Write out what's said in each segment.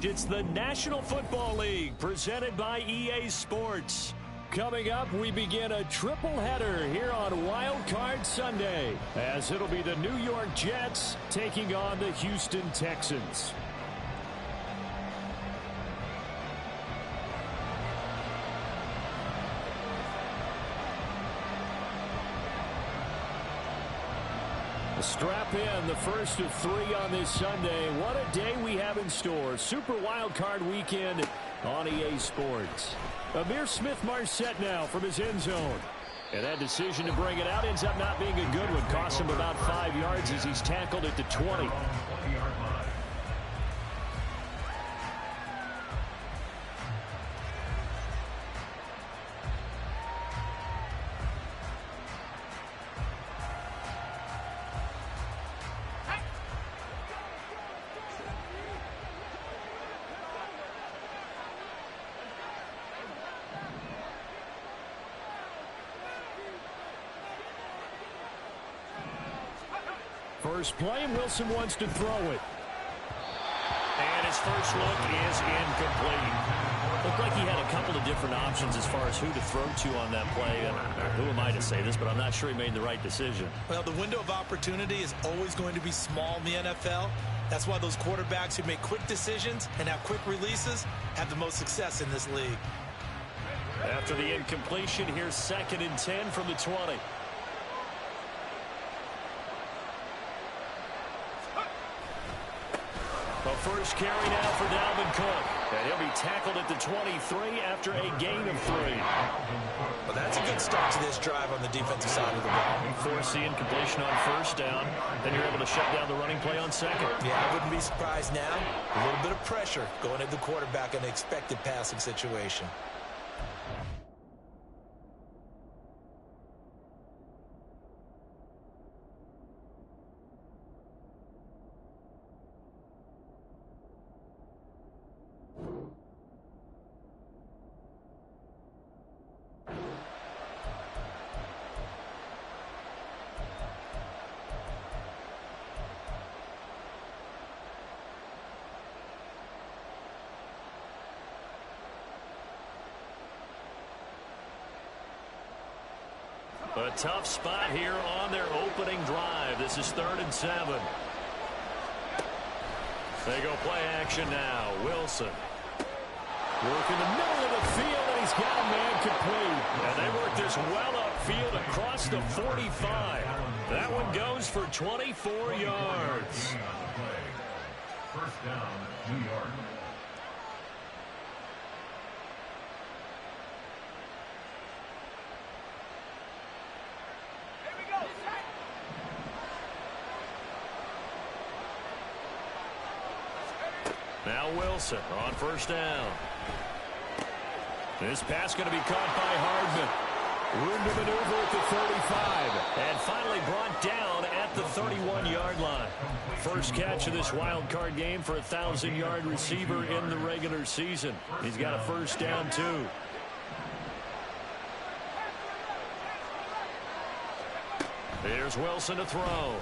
It's the National Football League presented by EA Sports. Coming up, we begin a triple header here on Wild Card Sunday, as it'll be the New York Jets taking on the Houston Texans. Strap in, the first of 3 on this Sunday. What a day we have in store. Super Wild Card Weekend on EA Sports. Amir Smith-Marset now from his end zone. And that decision to bring it out ends up not being a good one. Costs him about 5 yards as he's tackled at the 20. First play, Wilson wants to throw it. And his first look is incomplete. Looked like he had a couple of different options as far as who to throw to on that play. And who am I to say this, but I'm not sure he made the right decision. Well, the window of opportunity is always going to be small in the NFL. That's why those quarterbacks who make quick decisions and have quick releases have the most success in this league. After the incompletion, here's 2nd and 10 from the 20. A first carry now for Dalvin Cook. And he'll be tackled at the 23 after a gain of 3. Well, that's a good start to this drive on the defensive side of the ball. You force the incompletion on first down, then you're able to shut down the running play on 2nd. Yeah, I wouldn't be surprised now. A little bit of pressure going at the quarterback in an expected passing situation. A tough spot here on their opening drive. This is 3rd and 7. They go play action now. Wilson. Working the middle of the field, and he's got a man complete. And they work this well upfield across the 45. That one goes for 24 yards. First down, New York. Now Wilson on first down. This pass going to be caught by Hardman. Room to maneuver at the 35. And finally brought down at the 31-yard line. First catch of this wild card game for a 1,000-yard receiver in the regular season. He's got a first down, too. Here's Wilson to throw.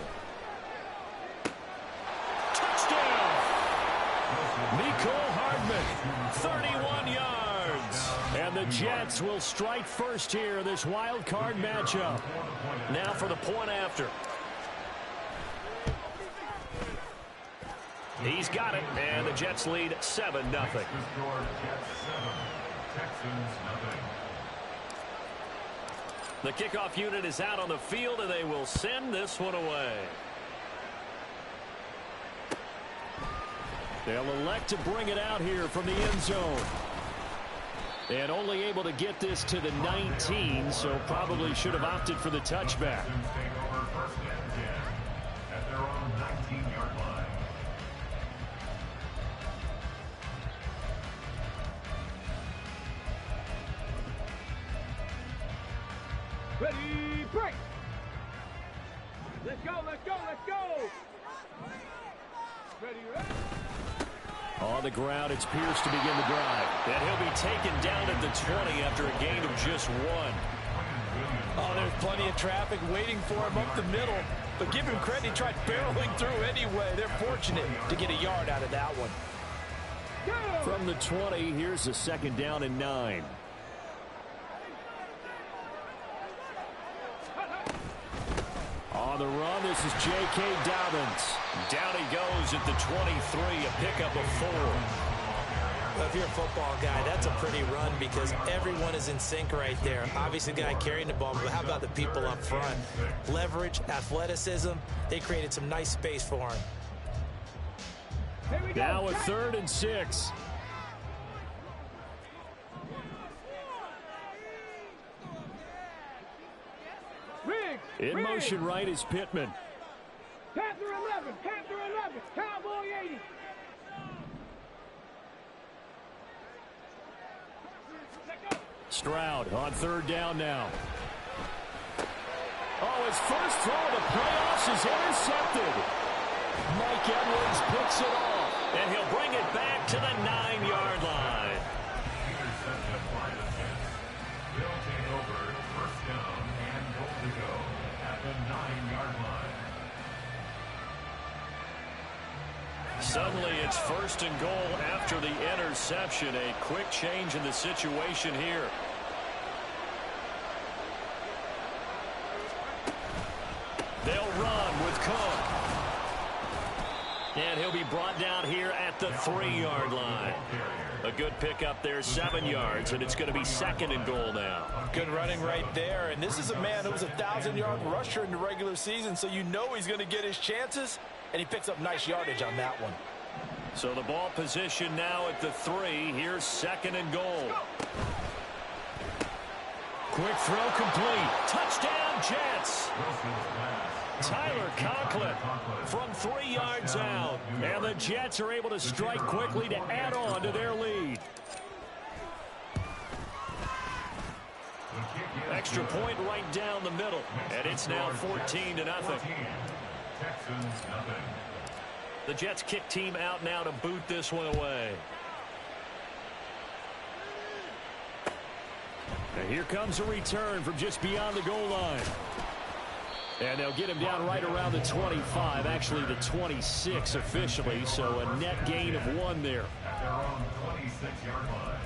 Mecole Hardman, 31 yards. And the Jets will strike first here in this wild card matchup. Now for the point after. He's got it, and the Jets lead 7-0. The kickoff unit is out on the field, and they will send this one away. They'll elect to bring it out here from the end zone. And only able to get this to the 19, so probably should have opted for the touchback. Ready, break! Let's go, let's go, let's go! Ready, ready! On the ground, it's Pierce to begin the drive. And he'll be taken down at the 20 after a gain of just 1. Oh, there's plenty of traffic waiting for him up the middle. But give him credit, he tried barreling through anyway. They're fortunate to get a yard out of that one. From the 20, here's a 2nd down and 9. On the run, this is J.K. Dobbins. Down he goes at the 23, a pickup of 4. Well, if you're a football guy, that's a pretty run because everyone is in sync right there. Obviously, the guy carrying the ball, but how about the people up front? Leverage, athleticism, they created some nice space for him. Now a 3rd and 6. In motion right is Pittman. Panther 11, Panther 11, Cowboy 80. Stroud on 3rd down now. Oh, his first throw of the playoffs is intercepted. Mike Edwards picks it off, and he'll bring it back to the 9-yard line. Intercepted by the Jets. They'll take over 1st down and goal to go at the 9-yard line. Suddenly it's 1st and goal after the interception. A quick change in the situation here. They'll run with Cook. And he'll be brought down here at the 3-yard line. A good pickup there, 7 yards, and it's going to be 2nd and goal now. Good running right there, and this is a man who was a 1,000-yard rusher in the regular season, so you know he's going to get his chances, and he picks up nice yardage on that one. So the ball position now at the 3. Here's 2nd and goal. Quick throw complete. Touchdown, Jets. Tyler Conklin from 3 yards out. And the Jets are able to strike quickly to add on to their lead. Extra point right down the middle. And it's now 14-0. The Jets kick team out now to boot this one away. And here comes a return from just beyond the goal line. And they'll get him down right around the 25, actually the 26 officially, so a net gain of 1 there. At their own 26-yard line.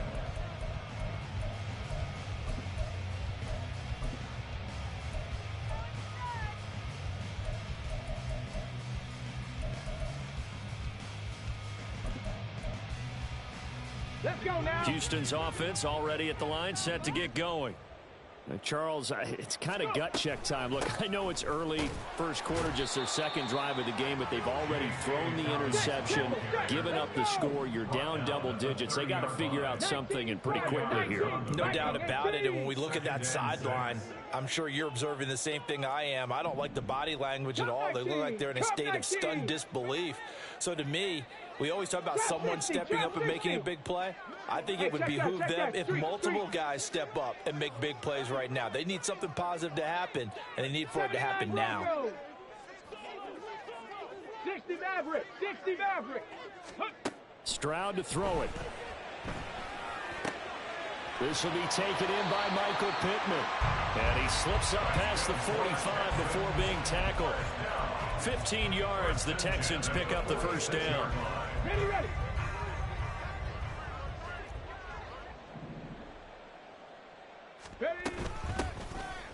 Let's go now. Houston's offense already at the line, set to get going. Now, Charles, it's kind of gut check time. Look, I know it's early, 1st quarter, just their 2nd drive of the game, but they've already thrown the interception, given up the score. You're down double digits. They got to figure out something, and pretty quickly here. No doubt about it, and when we look at that sideline, I'm sure you're observing the same thing I am. I don't like the body language at all. They look like they're in a state of stunned disbelief. So to me, we always talk about someone stepping up and making a big play. I think it would behoove them if multiple guys step up and make big plays right now. They need something positive to happen, and they need for it to happen now. 60 Maverick, 60 Maverick. Stroud to throw it. This will be taken in by Michael Pittman. And he slips up past the 45 before being tackled. 15 yards, the Texans pick up the 1st down. Ready, ready. Ready.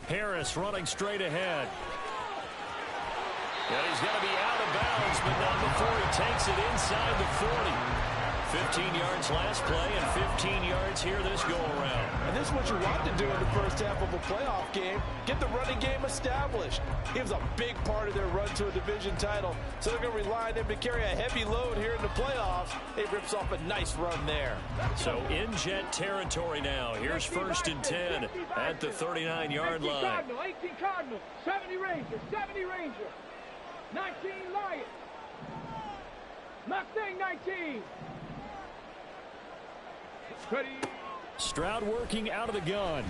Harris running straight ahead. And he's going to be out of bounds, but not before he takes it inside the 40. 15 yards last play and 15 yards here this go-around. And this is what you want to do in the 1st half of a playoff game. Get the running game established. He was a big part of their run to a division title, so they're going to rely on him to carry a heavy load here in the playoffs. He rips off a nice run there. So in Jet territory now. Here's 1st and 10 at the 39-yard line. Cardinal, 18 Cardinal, 70 Ranger, 70 Ranger, 19 Lion, Mustang 19. Ready. Stroud working out of the gun.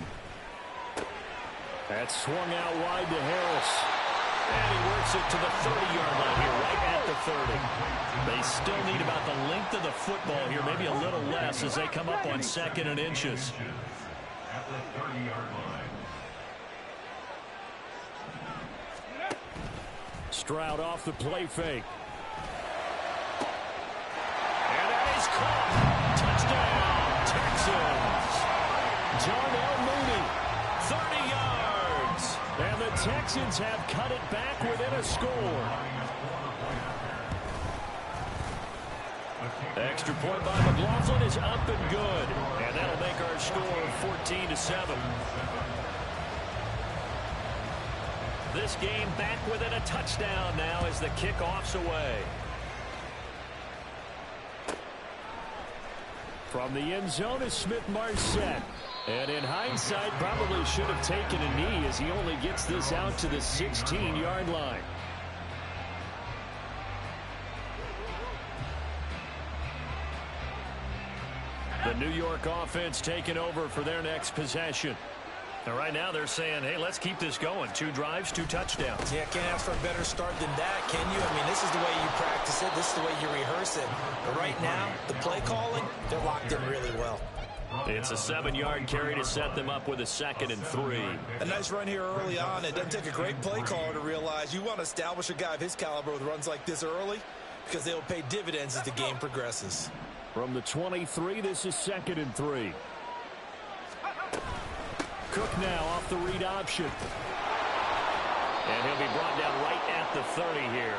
That's swung out wide to Harris. And he works it to the 30-yard line here, right at the 30. They still need about the length of the football here, maybe a little less as they come up on 2nd and inches. At the 30-yard line. Stroud off the play fake. And that is caught. Texans have cut it back within a score. Extra point by McLaughlin is up and good. And that'll make our score 14-7. This game back within a touchdown now as the kickoff's away. From the end zone is Smith-Marset. And in hindsight, probably should have taken a knee as he only gets this out to the 16-yard line. The New York offense taking over for their next possession. And right now they're saying, hey, let's keep this going. 2 drives, 2 touchdowns. Yeah, can't ask for a better start than that, can you? I mean, this is the way you practice it. This is the way you rehearse it. But right now, the play calling, they're locked in really well. It's a 7-yard carry to set them up with a 2nd and 3. A nice run here early on. It doesn't take a great play caller to realize you want to establish a guy of his caliber with runs like this early because they will pay dividends as the game progresses. From the 23, this is 2nd and 3. Cook now off the read option. And he'll be brought down right at the 30 here.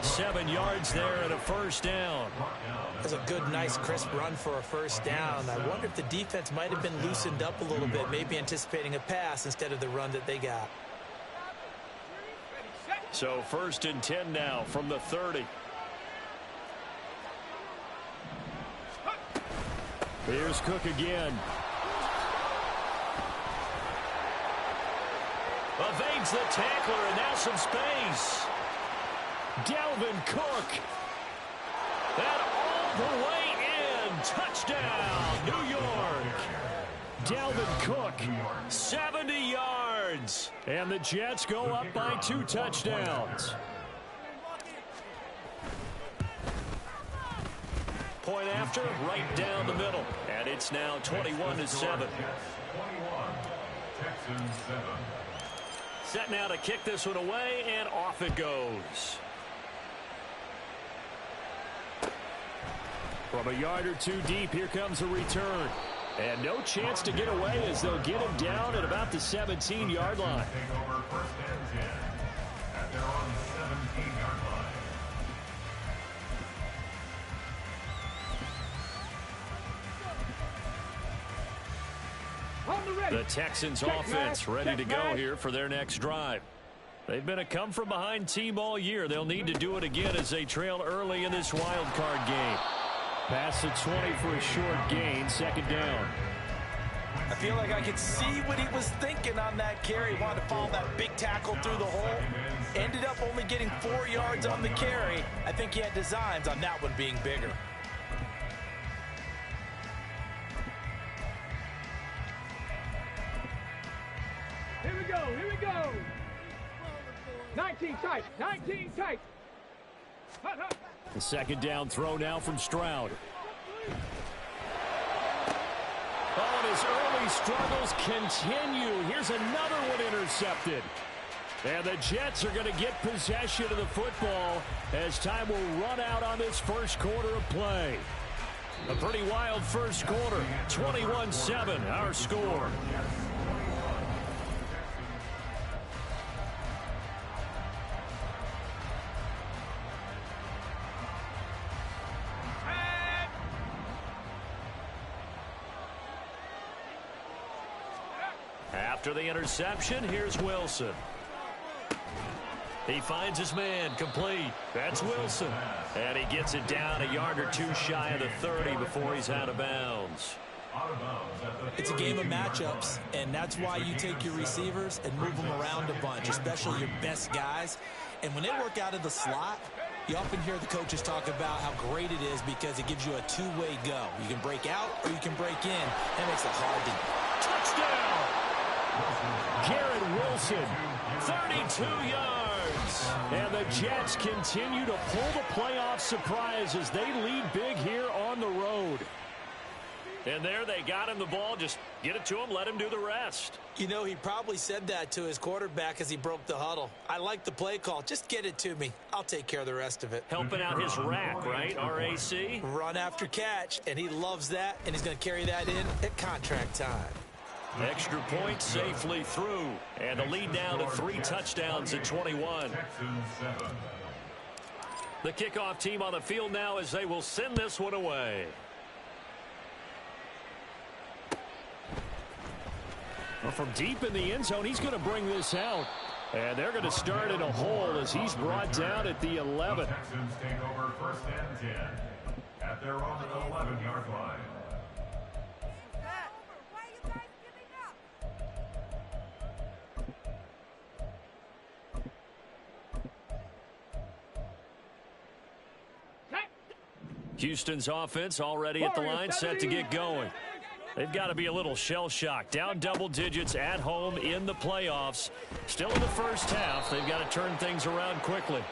7 yards there and a first down. That's a good, nice, crisp run for a first down. I wonder if the defense might have been loosened up a little bit, maybe anticipating a pass instead of the run that they got. So 1st and 10 now from the 30. Here's Cook again. Evades the tackler, and now some space. Dalvin Cook. And all the way in. Touchdown, New York. Dalvin Cook, 70 yards. And the Jets go up by 2 touchdowns. Point after, right down the middle. And it's now 21-7. Set now to kick this one away, and off it goes. From a yard or 2 deep, here comes a return. And no chance to get away as they'll get him down at about the 17-yard line. Take over 1st and 10 at their own 17-yard line. The Texans offense ready to go here for their next drive. They've been a come-from-behind team all year. They'll need to do it again as they trail early in this wild card game. Pass the 20 for a short gain, 2nd down. I feel like I could see what he was thinking on that carry. He wanted to follow that big tackle through the hole. Ended up only getting 4 yards on the carry. I think he had designs on that one being bigger. Here we go, here we go. 19 tight, 19 tight. Hut, hut. The 2nd down throw now from Stroud. Oh, and his early struggles continue. Here's another one intercepted. And the Jets are going to get possession of the football as time will run out on this first quarter of play. A pretty wild first quarter. 21-7, our score. After the interception, here's Wilson. He finds his man, complete. That's Wilson. And he gets it down a yard or 2 shy of the 30 before he's out of bounds. It's a game of matchups, and that's why you take your receivers and move them around a bunch, especially your best guys. And when they work out of the slot, you often hear the coaches talk about how great it is because it gives you a 2-way go. You can break out or you can break in. That makes it hard to... Touchdown! Garrett Wilson, 32 yards. And the Jets continue to pull the playoff surprise as they lead big here on the road. And there they got him the ball. Just get it to him, let him do the rest. You know, he probably said that to his quarterback as he broke the huddle. I like the play call. Just get it to me. I'll take care of the rest of it. Helping out his rack, right? RAC? Run after catch, and he loves that, and he's going to carry that in at contract time. Extra point safely through. And the lead now to 3 touchdowns at 21. The kickoff team on the field now as they will send this one away. Well, from deep in the end zone, he's going to bring this out. And they're going to start in a hole as he's brought down at the 11. The Texans take over 1st and 10 at their own 11-yard line. Houston's offense already at the line, set to get going. They've got to be a little shell-shocked. Down double digits at home in the playoffs. Still in the first half. They've got to turn things around quickly.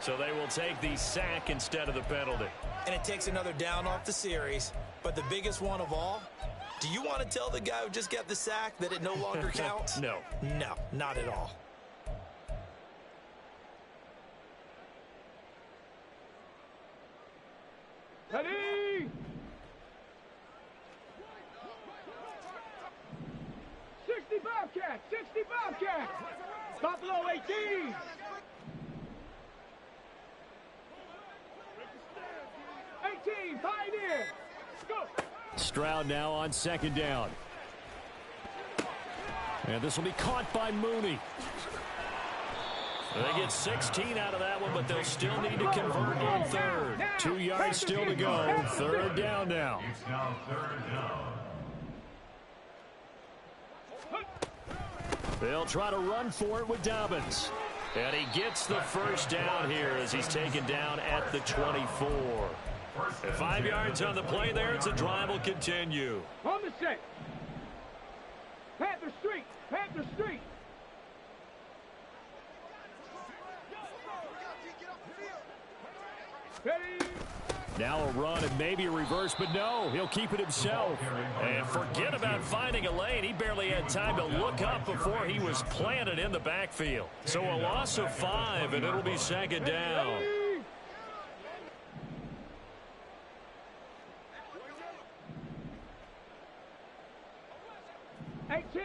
So they will take the sack instead of the penalty. And it takes another down off the series. But the biggest one of all, do you want to tell the guy who just got the sack that it no longer counts? No. No, not at all. Ready? 60 Bobcats, 60 Bobcats. Buffalo 18. Pioneer. Go. Stroud now on 2nd down. And this will be caught by Mooney. They get 16 out of that one, but they'll still need to convert on 3rd. 2 yards still to go. 3rd down now. It's now 3rd down. They'll try to run for it with Dobbins. And he gets the 1st down here as he's taken down at the 24. And 5 yards on the play there. It's a drive will continue. On the set. Panther Street. Panther Street. Ready. Now a run and maybe a reverse, but no, he'll keep it himself. And forget about finding a lane. He barely had time to look up before he was planted in the backfield. So a loss of 5, and it'll be 2nd down. 18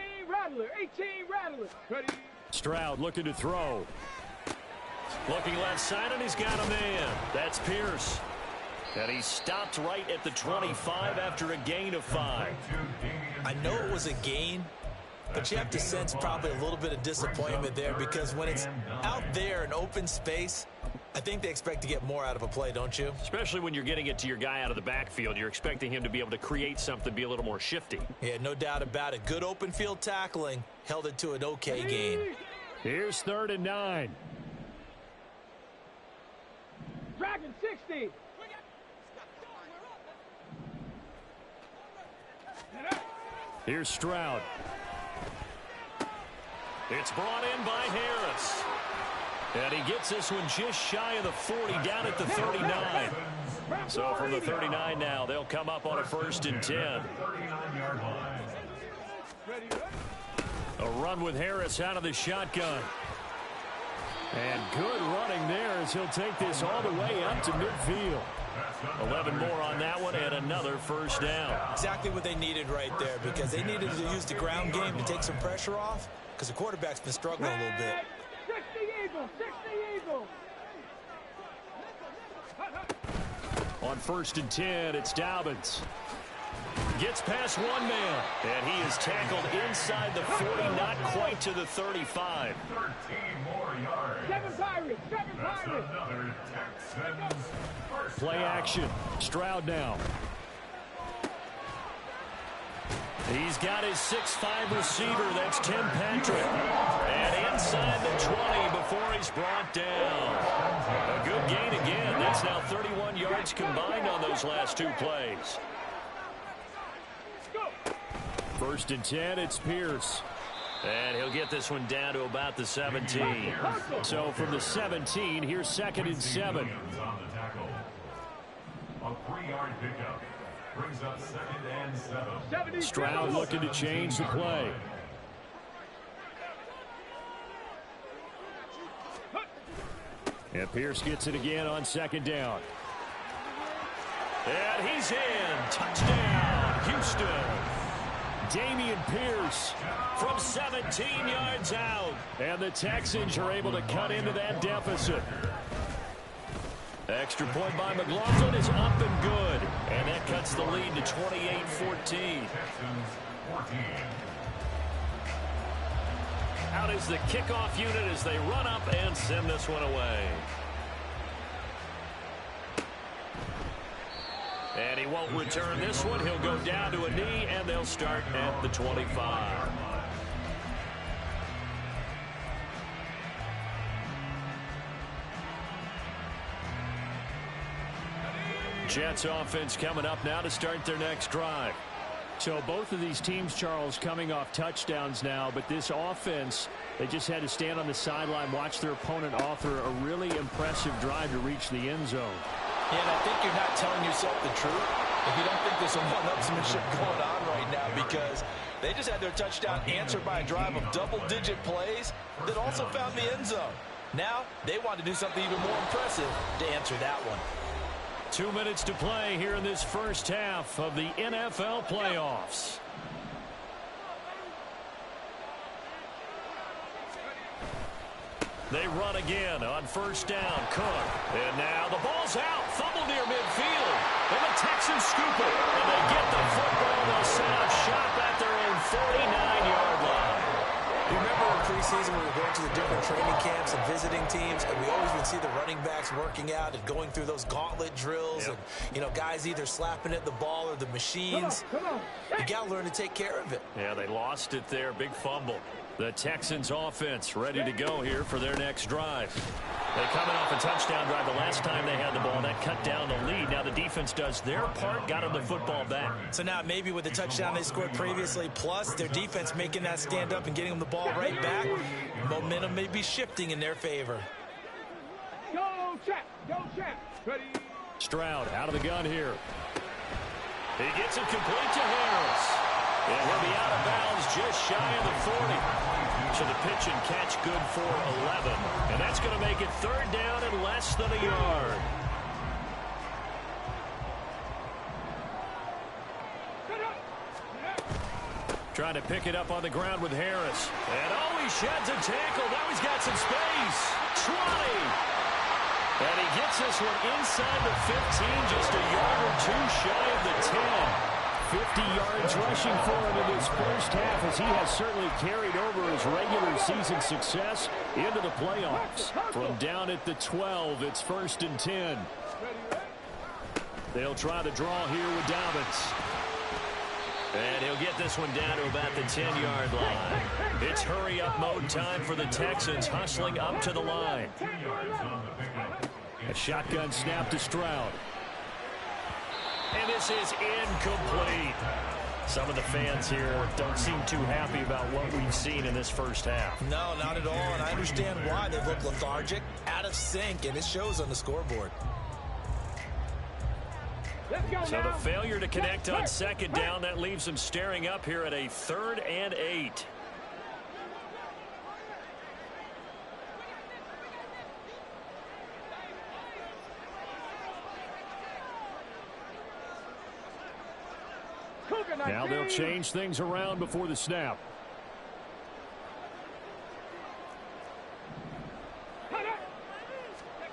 Rattler. Ready. Stroud looking to throw. Looking left side, and he's got a man. That's Pierce. And he stopped right at the 25 after a gain of 5. I know it was a gain, but you have to sense probably a little bit of disappointment there because when it's out there in open space, I think they expect to get more out of a play, don't you? Especially when you're getting it to your guy out of the backfield. You're expecting him to be able to create something, be a little more shifty. Yeah, no doubt about it. Good open field tackling held it to an okay gain. Here's 3rd and 9. Dragon 60. Here's Stroud. It's brought in by Harris. And he gets this one just shy of the 40, down at the 39. So from the 39 now, they'll come up on a 1st and 10. A run with Harris out of the shotgun. And good running there as he'll take this all the way up to midfield. 11 more on that one and another 1st down. Exactly what they needed right there because they needed to use the ground game to take some pressure off because the quarterback's been struggling a little bit. 60 Eagles. On 1st and 10, it's Dobbins. Gets past one man, and he is tackled inside the 40, not quite to the 35. 13 more yards. 7 Pirates. That's another Texans first Play down. action. Stroud now. He's got his 6'5 receiver. That's Tim Patrick. And inside the 20 before he's brought down. A good gain again. That's now 31 yards combined on those last 2 plays. 1st and 10, it's Pierce. And he'll get this one down to about the 17. So from the 17, here's 2nd and 7. On the tackle. A 3-yard pickup brings up 2nd and 7. Stroud looking to change the play. And Pierce gets it again on 2nd down. And he's in. Touchdown, Houston. Dameon Pierce from 17 yards out. And the Texans are able to cut into that deficit. Extra point by McLaughlin is up and good. And that cuts the lead to 28-14. Out is the kickoff unit as they run up and send this one away. And he won't return this one. He'll go down to a knee, and they'll start at the 25. Jets offense coming up now to start their next drive. So both of these teams, Charles, coming off touchdowns now, but this offense, they just had to stand on the sideline, watch their opponent author a really impressive drive to reach the end zone. Yeah, and I think you're not telling yourself the truth if you don't think there's some one-upsmanship going on right now, because they just had their touchdown answered by a drive of double-digit plays that also found the end zone. Now they want to do something even more impressive to answer that one. 2 minutes to play here in this first half of the NFL playoffs. They run again on first down. Cook. And now the ball's out. Fumble near midfield. And the Texans scoop it. And they get the football. They'll set up shop at their own 49-yard line. You remember in preseason when we were going to the different training camps and visiting teams, and we always would see the running backs working out and going through those gauntlet drills, and, you know, guys either slapping at the ball or the machines. Come on. You got to learn to take care of it. Yeah, they lost it there. Big fumble. The Texans offense ready to go here for their next drive. They're coming off a touchdown drive the last time they had the ball. That cut down the lead. Now the defense does their part, got them the football back. So now maybe with the touchdown they scored previously, plus their defense making that stand up and getting them the ball right back, momentum may be shifting in their favor. Go, check. Go, check. Ready. Stroud out of the gun here. He gets it complete to Harris. And he'll be out of bounds just shy of the 40. So the pitch and catch good for 11. And that's going to make it third down and less than a yard. Trying to pick it up on the ground with Harris. And oh, he sheds a tackle. Now he's got some space. 20. And he gets this one inside the 15, just a yard or two shy of the 10. 50 yards rushing for him in this first half, as he has certainly carried over his regular season success into the playoffs. From down at the 12, it's 1st and 10. They'll try the draw here with Dobbins. And he'll get this one down to about the 10-yard line. It's hurry-up mode time for the Texans, hustling up to the line. A shotgun snap to Stroud. And this is incomplete. Some of the fans here don't seem too happy about what we've seen in this first half. No, not at all, and I understand why. They look lethargic, out of sync, and it shows on the scoreboard. So the failure to connect on second down, that leaves them staring up here at a 3rd and 8. Now they'll change things around before the snap.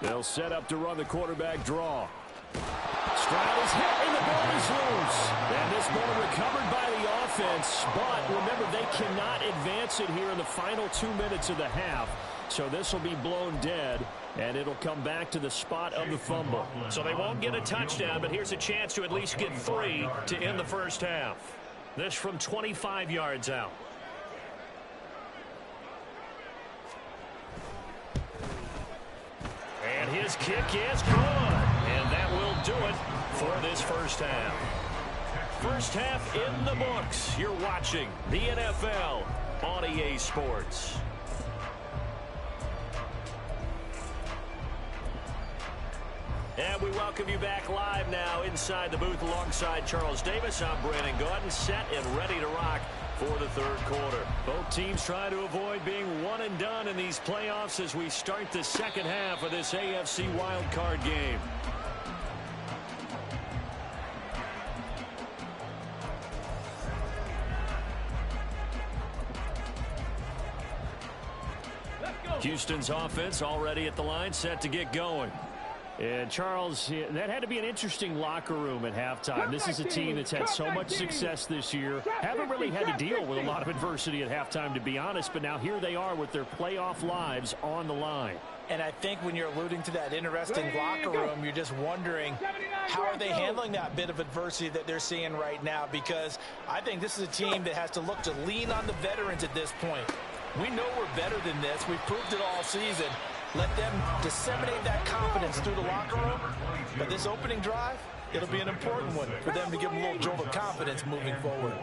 They'll set up to run the quarterback draw. Stroud is hit and the ball is loose. And this ball recovered by the offense. But remember, they cannot advance it here in the final 2 minutes of the half. So this will be blown dead, and it'll come back to the spot of the fumble. So they won't get a touchdown, but here's a chance to at least get 3 to end the first half. This from 25 yards out. And his kick is good. And that will do it for this first half. First half in the books. You're watching the NFL on EA Sports. And we welcome you back live now inside the booth alongside Charles Davis. I'm Brandon Gaudin, set and ready to rock for the third quarter. Both teams trying to avoid being one and done in these playoffs as we start the second half of this AFC wildcard game. Houston's offense already at the line, set to get going. And, Charles, that had to be an interesting locker room at halftime. This is a team that's had so much success this year. Haven't really had to deal with a lot of adversity at halftime, to be honest. But now here they are with their playoff lives on the line. And I think when you're alluding to that interesting locker room, you're just wondering how are they handling that bit of adversity that they're seeing right now, because I think this is a team that has to look to lean on the veterans at this point. We know we're better than this. We've proved it all season. Let them disseminate that confidence through the locker room. But this opening drive, it'll be an important one for them to give them a little jolt of confidence moving forward.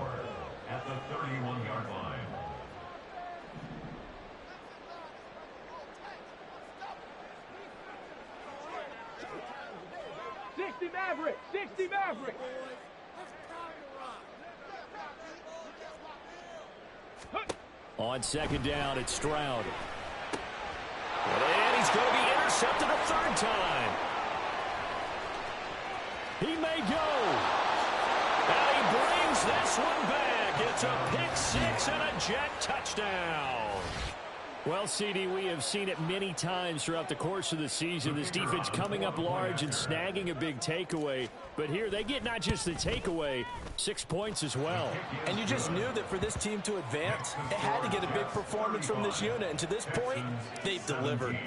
At the 31-yard line. 60 Maverick! 60 Maverick! On second down, it's Stroud. And he's going to be intercepted a third time. He may go. And he brings this one back. It's a pick six and a Jet touchdown. Well, CD, we have seen it many times throughout the course of the season. This defense coming up large and snagging a big takeaway. But here they get not just the takeaway, 6 points as well. And you just knew that for this team to advance, it had to get a big performance from this unit. And to this point, they've delivered.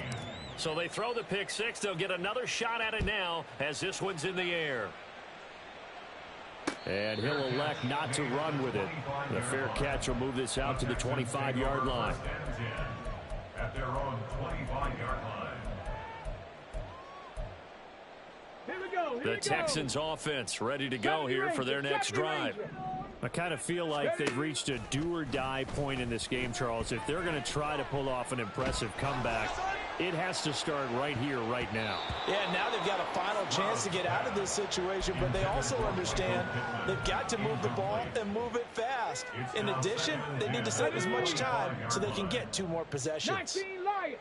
So they throw the pick six. They'll get another shot at it now as this one's in the air. And he'll elect not to run with it. The fair catch will move this out to the 25-yard line. At their own 25-yard line. Here we go. The Texans offense ready to go here for their next drive. I kind of feel like they've reached a do-or-die point in this game, Charles. If they're going to try to pull off an impressive comeback, it has to start right here, right now. Yeah, now they've got a final chance to get out of this situation, but they also understand they've got to move the ball and move it fast. In addition, they need to save as much time so they can get 2 more possessions. 19 Lions.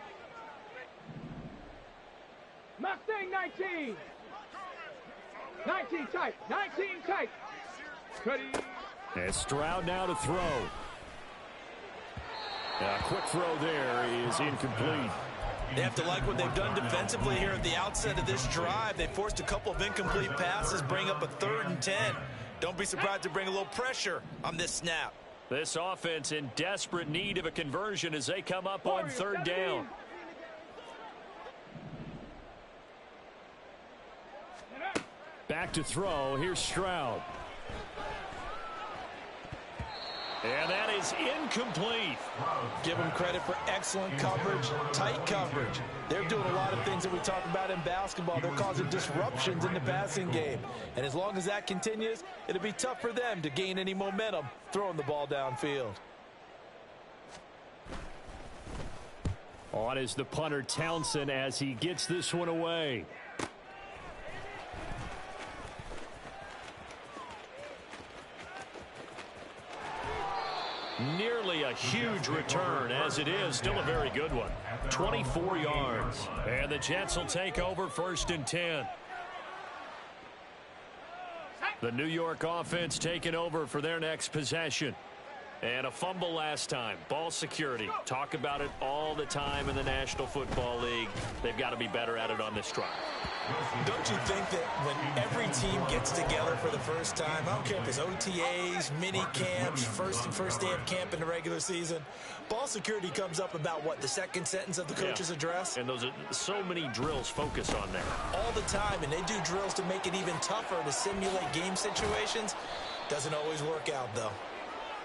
Mustang 19. 19 tight. 19 tight. Cuddy. And Stroud now to throw. A quick throw there is incomplete. They have to like what they've done defensively here at the outset of this drive. They forced a couple of incomplete passes, bring up a 3rd and 10. Don't be surprised to bring a little pressure on this snap. This offense in desperate need of a conversion as they come up on 3rd down. Back to throw. Here's Stroud. And that is incomplete. Give them credit for excellent coverage, tight coverage. They're doing a lot of things that we talk about in basketball. They're causing disruptions in the passing game. And as long as that continues, it'll be tough for them to gain any momentum throwing the ball downfield. On is the punter Townsend as he gets this one away. Nearly a huge return, as it is still a very good one. 24 yards. And the Jets will take over 1st and 10. The New York offense taking over for their next possession. And a fumble last time. Ball security. Talk about it all the time in the National Football League. They've got to be better at it on this drive. Don't you think that when every team gets together for the first time, I don't care if it's OTAs, mini camps, first day of camp in the regular season, ball security comes up about what, the second sentence of the coach's address? And those are so many drills focus on that. All the time, and they do drills to make it even tougher to simulate game situations. Doesn't always work out, though.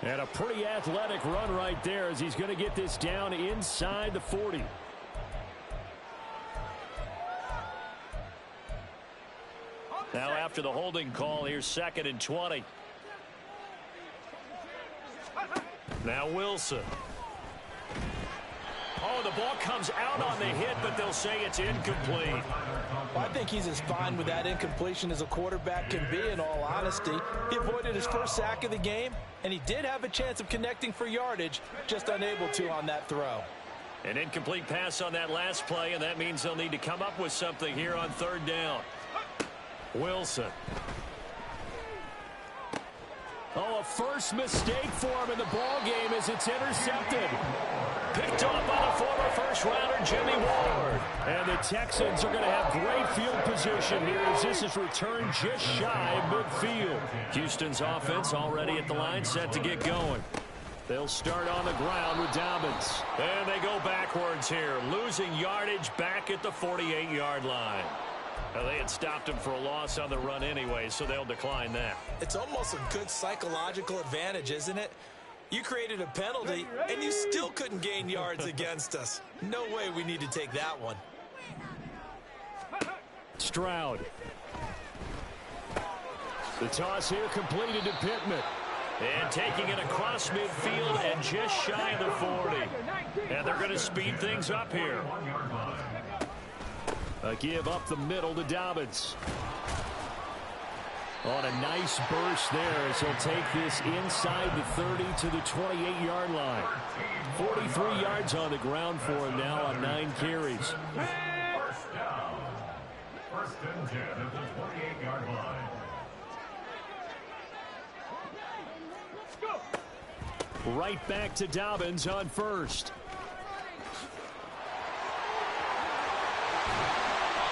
And a pretty athletic run right there as he's going to get this down inside the 40. Now after the holding call, here's 2nd and 20. Now Wilson. Oh, the ball comes out on the hit, but they'll say it's incomplete. Well, I think he's as fine with that incompletion as a quarterback can be, in all honesty. He avoided his first sack of the game, and he did have a chance of connecting for yardage, just unable to on that throw. An incomplete pass on that last play, and that means they'll need to come up with something here on 3rd down. Wilson. Oh, a first mistake for him in the ball game as it's intercepted. Picked off by the former first-rounder Jimmy Ward. And the Texans are going to have great field position here as this is returned just shy of midfield. Houston's offense already at the line, set to get going. They'll start on the ground with Dobbins. And they go backwards here, losing yardage back at the 48-yard line. Now, they had stopped him for a loss on the run anyway, so they'll decline that. It's almost a good psychological advantage, isn't it? You created a penalty, and you still couldn't gain yards against us. No way we need to take that one. Stroud. The toss here completed to Pittman. And taking it across midfield and just shy of the 40. And they're going to speed things up here. A give up the middle to Dobbins. On a nice burst there as he'll take this inside the 30 to the 28-yard line. 43 yards on the ground for him now on 9 carries. First down. First and 10 at the 28-yard line. Right back to Dobbins on first.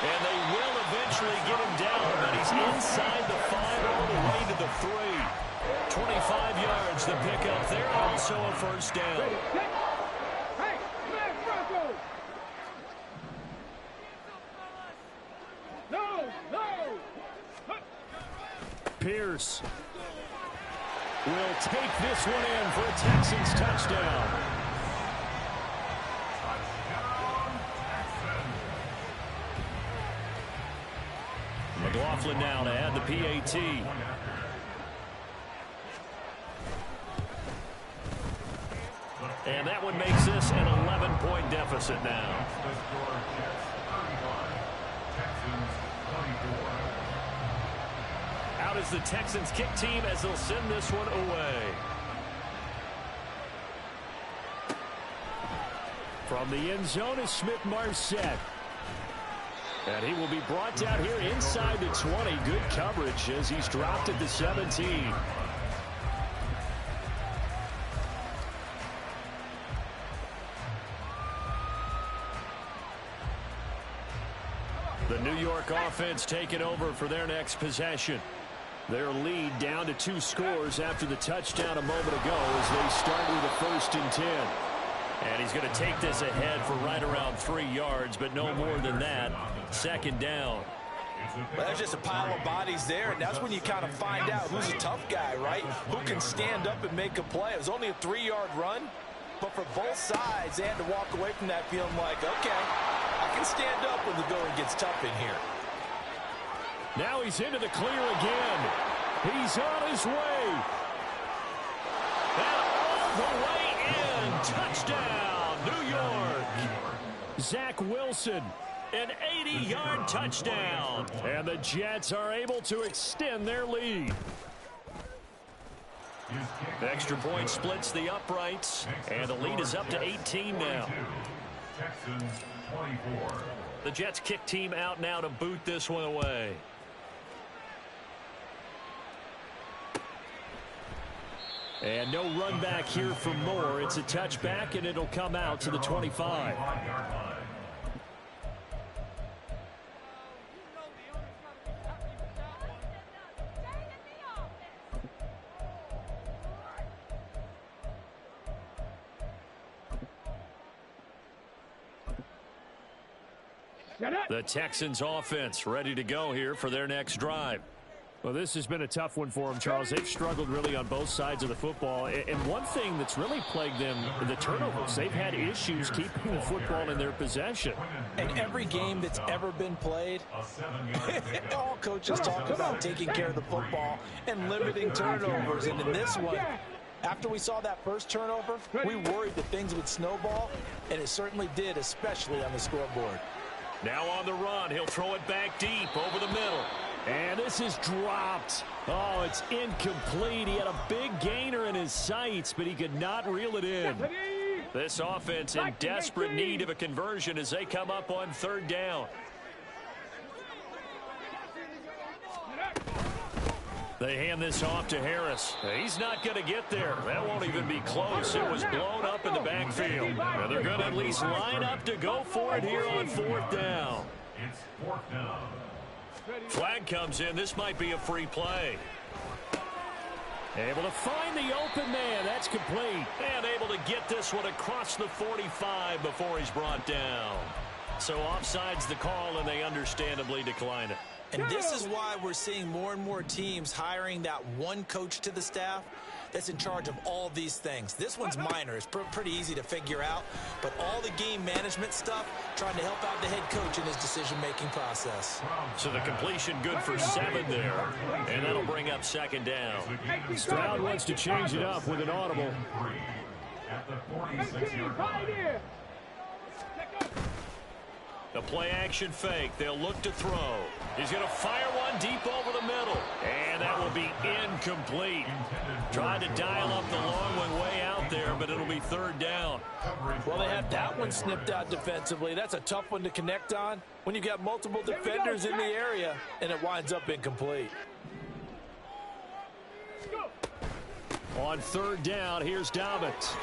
And they will eventually get him down, but he's inside the 5 all the way to the 3. 25 yards the pickup there, also a first down. Pierce will take this one in for a Texans touchdown. McLaughlin now to add the PAT. And that one makes this an 11-point deficit now. Out is the Texans kick team as they'll send this one away. From the end zone is Smith-Marset. And he will be brought down here inside the 20. Good coverage as he's dropped at the 17. The New York offense taking over for their next possession. Their lead down to 2 scores after the touchdown a moment ago as they start with a 1st and 10. And he's going to take this ahead for right around 3 yards, but no more than that. 2nd down. Well, there's just a pile of bodies there, and that's when you kind of find out who's a tough guy, right? Who can stand up and make a play. It was only a 3-yard run, but for both sides, they had to walk away from that feeling like, okay, I can stand up when the going gets tough in here. Now he's into the clear again. He's on his way. And all the way in. Touchdown, New York. Zach Wilson, an 80-yard touchdown. And the Jets are able to extend their lead. Extra point splits the uprights, and the lead is up to 18 now. Texans 24. The Jets kick team out now to boot this one away. And no run back here for Moore. It's a touchback, and it'll come out to the 25. The Texans offense ready to go here for their next drive. Well, this has been a tough one for them, Charles. They've struggled really on both sides of the football. And one thing that's really plagued them, the turnovers. They've had issues keeping the football in their possession. And every game that's ever been played, all coaches talk about taking care of the football and limiting turnovers. And in this one, after we saw that first turnover, we worried that things would snowball, and it certainly did, especially on the scoreboard. Now on the run, he'll throw it back deep over the middle. And this is dropped. Oh, it's incomplete. He had a big gainer in his sights, but he could not reel it in. This offense in desperate need of a conversion as they come up on 3rd down. They hand this off to Harris. He's not going to get there. That won't even be close. It was blown up in the backfield. And they're going to at least line up to go for it here on 4th down. It's 4th down. Flag comes in. This might be a free play. Able to find the open man. That's complete. And able to get this one across the 45 before he's brought down. So offside's the call, and they understandably decline it. And this is why we're seeing more and more teams hiring that one coach to the staff that's in charge of all these things. This one's minor. It's pretty easy to figure out. But all the game management stuff, trying to help out the head coach in his decision-making process. So the completion good for 7 there. And that'll bring up 2nd down. Stroud wants to change it up with an audible. At the 46-yard line. The play-action fake. They'll look to throw. He's going to fire one deep over the middle. And that will be incomplete. Tried to dial up the long one way out there, but it'll be 3rd down. Well, they had that one snipped out defensively. That's a tough one to connect on when you've got multiple defenders in the area, and it winds up incomplete. On 3rd down, here's Dobbins.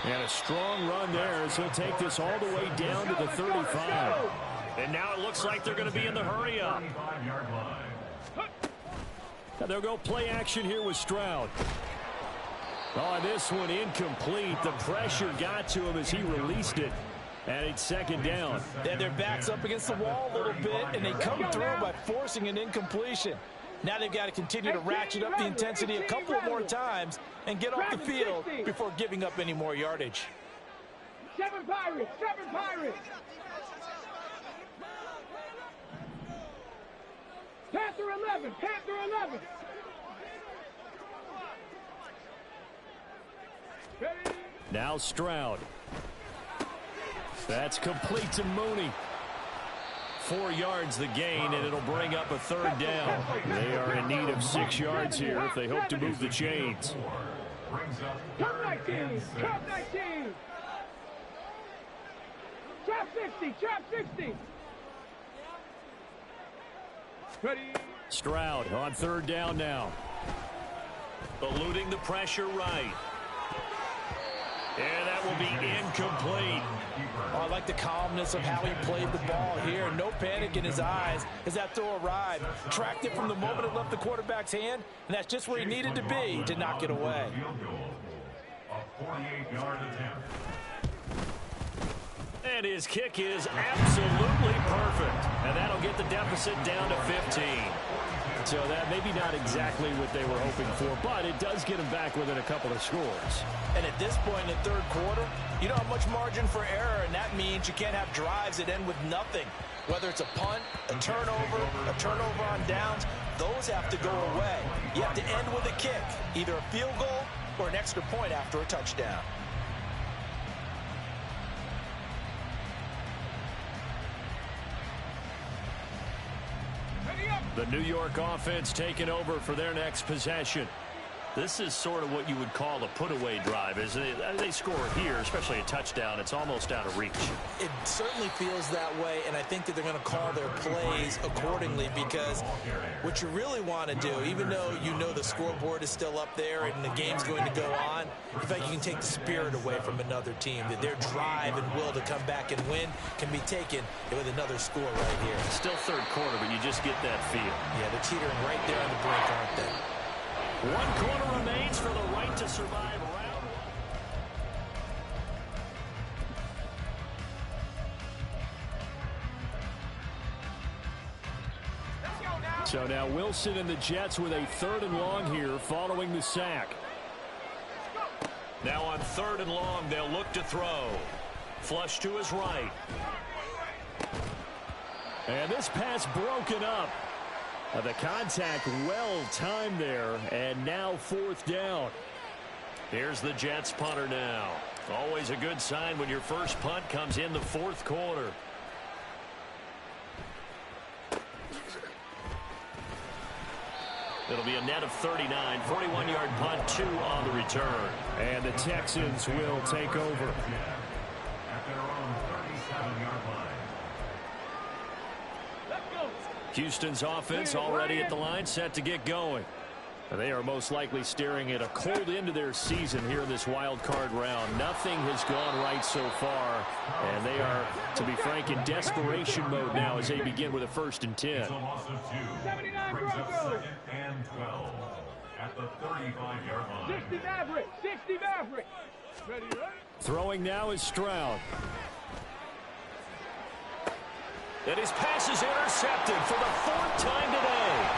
And a strong run there as he'll take this all the way down to the 35. And now it looks like they're going to be in the hurry up. And they'll go play action here with Stroud. Oh, this one incomplete. The pressure got to him as he released it. And it's 2nd down. They had their backs up against the wall a little bit, and they come through by forcing an incompletion. Now they've got to continue to ratchet up the intensity a couple of more times and get off the field before giving up any more yardage. 7 Pirates! 7 Pirates! Panther 11! Panther 11! Now Stroud. That's complete to Mooney. 4 yards the gain, and it'll bring up a 3rd down. They are in need of 6 yards here if they hope to move the chains. Trap 19! Trap 19! Trap 60! Trap 60! Ready? Stroud on 3rd down now. Eluding the pressure right. And that will be incomplete. Oh, I like the calmness of how he played the ball here. No panic in his eyes as that throw arrived. Tracked it from the moment it left the quarterback's hand, and that's just where he needed to be to knock it away. A 48-yard attempt. And his kick is absolutely perfect. And that'll get the deficit down to 15. So that maybe not exactly what they were hoping for, but it does get them back within a couple of scores. And at this point in the 3rd quarter, you don't have much margin for error, and that means you can't have drives that end with nothing. Whether it's a punt, a turnover on downs, those have to go away. You have to end with a kick, either a field goal or an extra point after a touchdown. The New York offense taking over for their next possession. This is sort of what you would call a put-away drive, isn't it? They score here, especially a touchdown. It's almost out of reach. It certainly feels that way, and I think that they're going to call their plays accordingly because what you really want to do, even though you know the scoreboard is still up there and the game's going to go on, in fact, you can take the spirit away from another team, that their drive and will to come back and win can be taken with another score right here. Still 3rd quarter, but you just get that feel. Yeah, they're teetering right there on the brink, aren't they? 1 quarter remains for the right to survive round 1. So now Wilson and the Jets with a 3rd and long here following the sack. Now on 3rd and long, they'll look to throw. Flush to his right. And this pass broken up. The contact well timed there, and now 4th down. Here's the Jets punter now. Always a good sign when your first punt comes in the 4th quarter. It'll be a net of 39, 41-yard punt, 2 on the return. And the Texans will take over. At their own 37-yard line. Houston's offense already at the line, set to get going. They are most likely staring at a cold end to their season here in this wild card round. Nothing has gone right so far, and they are, to be frank, in desperation mode now as they begin with a 1st and 10. It's a loss of 2. 79 Brings up Broncos. 2nd and 12 at the 35-yard line. 60 Maverick. 60 Maverick. Ready, ready? Throwing now is Stroud. And his pass is intercepted for the 4th time today.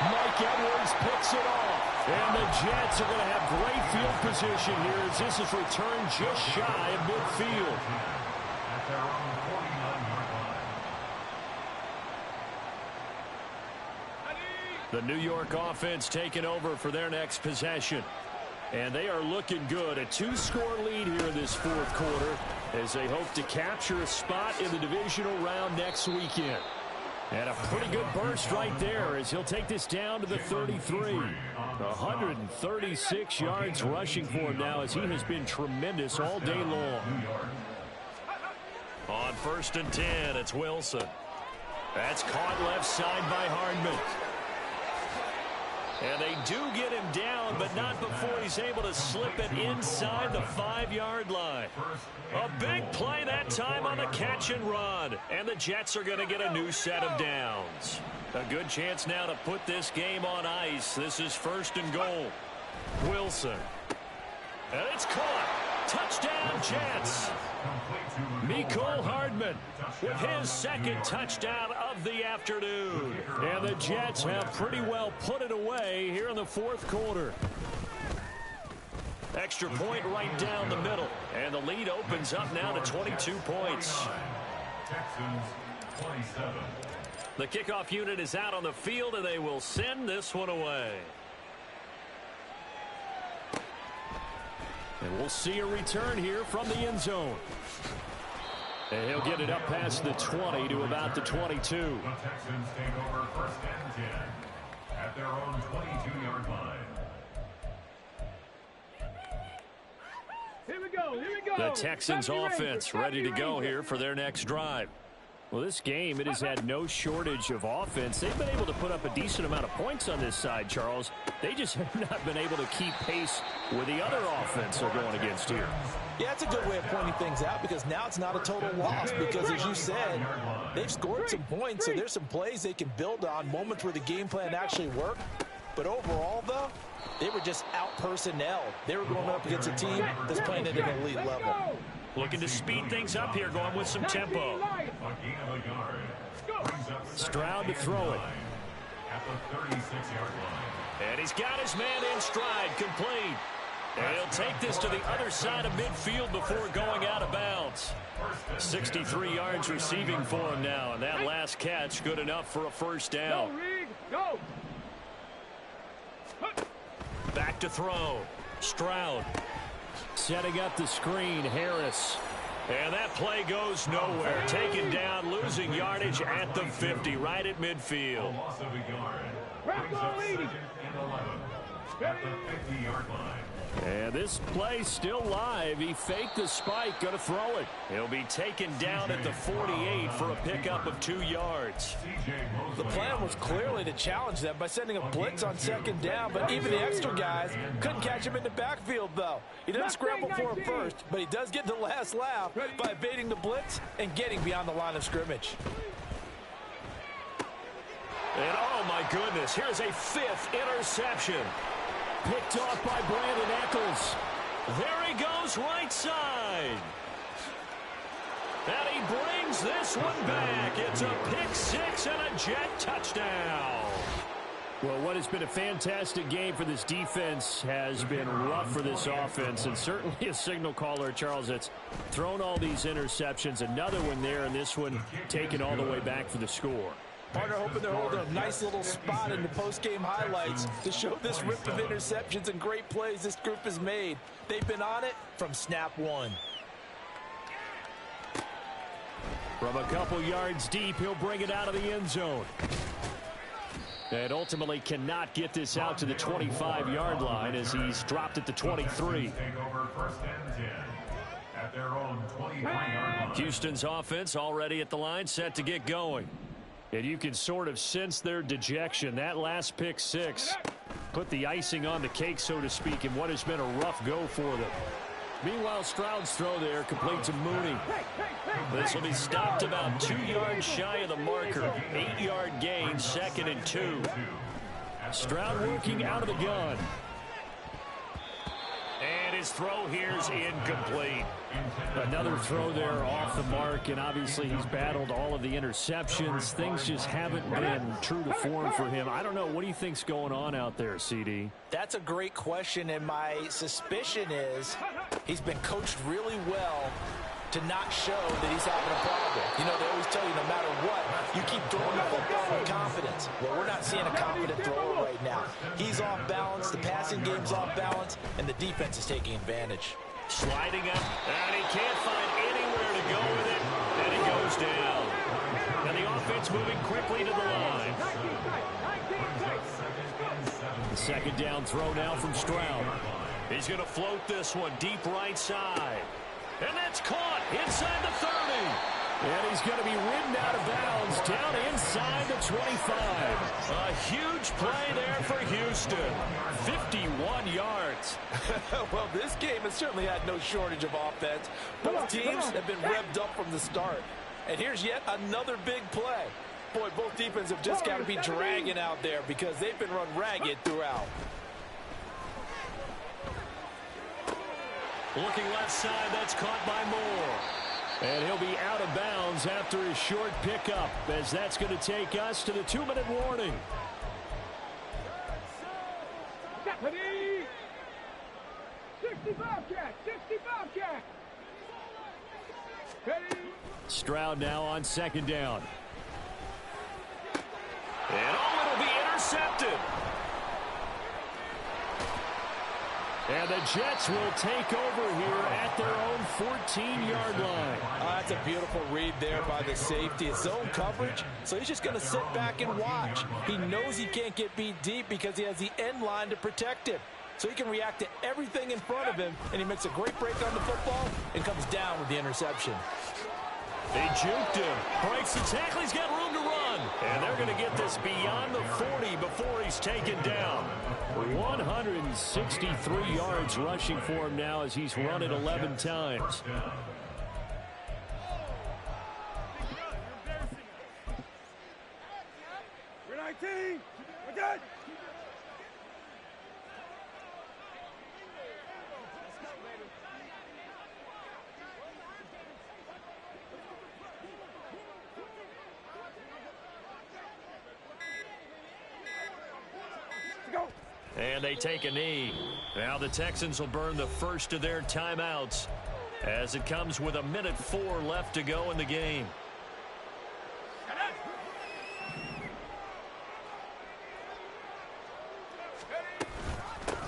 Mike Edwards picks it off. And the Jets are going to have great field position here as this is returned just shy of midfield. At their own 49-yard line. The New York offense taking over for their next possession. And they are looking good. A 2-score lead here in this 4th quarter as they hope to capture a spot in the divisional round next weekend. And a pretty good burst right there as he'll take this down to the 33. 136 yards rushing for him now as he has been tremendous all day long. On 1st and 10, it's Wilson. That's caught left side by Hardman. And they do get him down, but not before he's able to slip it inside the 5-yard line. A big play that time on the catch and run. And the Jets are going to get a new set of downs. A good chance now to put this game on ice. This is 1st and goal. Wilson. And it's caught. Touchdown, Jets. Mecole Hardman with his 2nd touchdown of the afternoon. And the Jets have pretty well put it away here in the 4th quarter. Extra point right down the middle. And the lead opens up now to 22 points. Texans 27. The kickoff unit is out on the field, and they will send this one away. And we'll see a return here from the end zone. And he'll get it up past the 20 to about the 22. The Texans take over 1st and 10 at their own 22-yard line. Here we go. Here we go. The Texans offense ready to go here for their next drive. Well, this game, it has had no shortage of offense. They've been able to put up a decent amount of points on this side, Charles. They just have not been able to keep pace with the other offense they're going against here. Yeah, that's a good way of pointing things out because now it's not a total loss because, as you said, they've scored some points, so there's some plays they can build on, moments where the game plan actually worked. But overall, though, they were just out-personnel. They were going up against a team that's playing at an elite level. Looking to speed things up here, going with some tempo. Stroud to throw it. At the 36-yard line. And he's got his man in stride, complete. And he'll take this to the other side of midfield before going out of bounds. 63 yards receiving for him now, and that last catch good enough for a 1st down. Go. Back to throw. Stroud. Setting up the screen, Harris. And that play goes nowhere. Taken down, losing yardage at the 50, right at midfield. Loss of a yard. Brings up 2nd and 11 at the 50-yard line. And this play still live. He faked the spike, going to throw it. He'll be taken down at the 48 for a pickup of 2 yards. The plan was clearly to challenge them by sending a blitz on 2nd down, but even the extra guys couldn't catch him in the backfield, though. He doesn't scramble for him first, but he does get the last laugh by evading the blitz and getting beyond the line of scrimmage. And oh my goodness, here's a 5th interception. Picked off by Brandon Eccles. There he goes, right side. And he brings this one back. It's a pick 6 and a Jet touchdown. Well, what has been a fantastic game for this defense has been rough for this offense, and certainly a signal caller, Charles, that's thrown all these interceptions. Another one there, and this one taken all the way back for the score. Partner hoping they're holding a nice little spot in the post-game highlights to show this rip of interceptions and great plays this group has made. They've been on it from snap one. From a couple yards deep, he'll bring it out of the end zone. And ultimately cannot get this out to the 25-yard line as he's dropped at the 23. Take over 1st and 10 at their own 25-yard line. Houston's offense already at the line, set to get going. And you can sort of sense their dejection. That last pick six put the icing on the cake, so to speak, in what has been a rough go for them. Meanwhile, Stroud's throw there complete to Mooney. This will be stopped about 2 yards shy of the marker. 8-yard gain, 2nd and 2. Stroud working out of the gun. And his throw here is incomplete. Another throw there off the mark, and obviously he's battled all of the interceptions. Things just haven't been true to form for him. I don't know. What do you think's going on out there, CD? That's a great question, and my suspicion is he's been coached really well to not show that he's having a problem. You know, they always tell you no matter what, you keep throwing the football with confidence. Well, we're not seeing a confident thrower right now. He's off balance, the passing game's off balance, and the defense is taking advantage. Sliding up, and he can't find anywhere to go with it, and he goes down. And the offense moving quickly to the line. The second down throw now from Stroud. He's going to float this one deep right side. And that's caught inside the 30. And he's going to be ridden out of bounds down inside the 25. A huge play there for Houston. 51 yards. Well, this game has certainly had no shortage of offense. Both teams have been revved up from the start. And here's yet another big play. Boy, both defenses have just got to be dragging out there because they've been run ragged throughout. Looking left side, that's caught by Moore. And he'll be out of bounds after his short pickup, as that's going to take us to the 2-minute warning. Deputy! 65 cat! 65 cat! Stroud now on second down. And it'll be intercepted. And the Jets will take over here at their own 14-yard line. That's a beautiful read there by the safety. It's zone coverage, so he's just going to sit back and watch. He knows he can't get beat deep because he has the end line to protect him. So he can react to everything in front of him, and he makes a great break on the football and comes down with the interception. They juked him. Breaks the tackle. He's got room to run. And they're going to get this beyond the 40 before he's taken down. 163 yards rushing for him now as he's run it 11 times. We're 19. We're good. And they take a knee. Now the Texans will burn the first of their timeouts as it comes with 1:04 left to go in the game.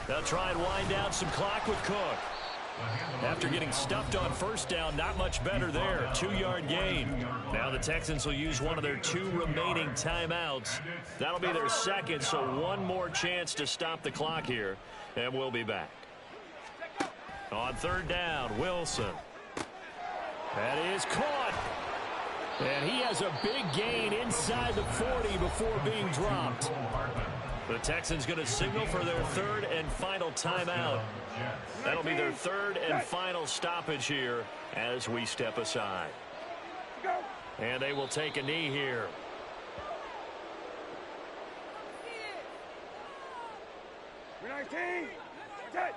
They'll try and wind down some clock with Cook. After getting stuffed on first down, not much better there. 2-yard gain. Now the Texans will use one of their 2 remaining timeouts. That'll be their second, so one more chance to stop the clock here, and we'll be back. On third down, Wilson. That is caught. And he has a big gain inside the 40 before being dropped. The Texans going to signal for their third and final timeout. That'll be their third and final stoppage here as we step aside. And they will take a knee here. We're 19. We're good.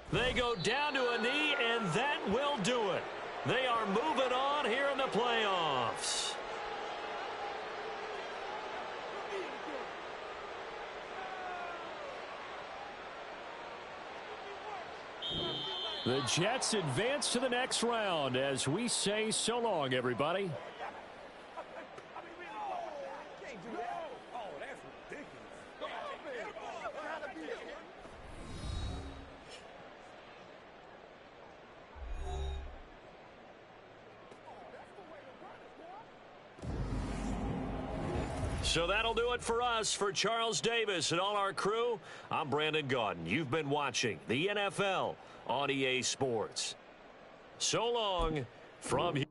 They go down to a knee, and that will do it. They are moving on here in the playoffs. The Jets advance to the next round as we say so long, everybody. So that'll do it for us. For Charles Davis and all our crew, I'm Brandon Gaudin. You've been watching the NFL on EA Sports. So long from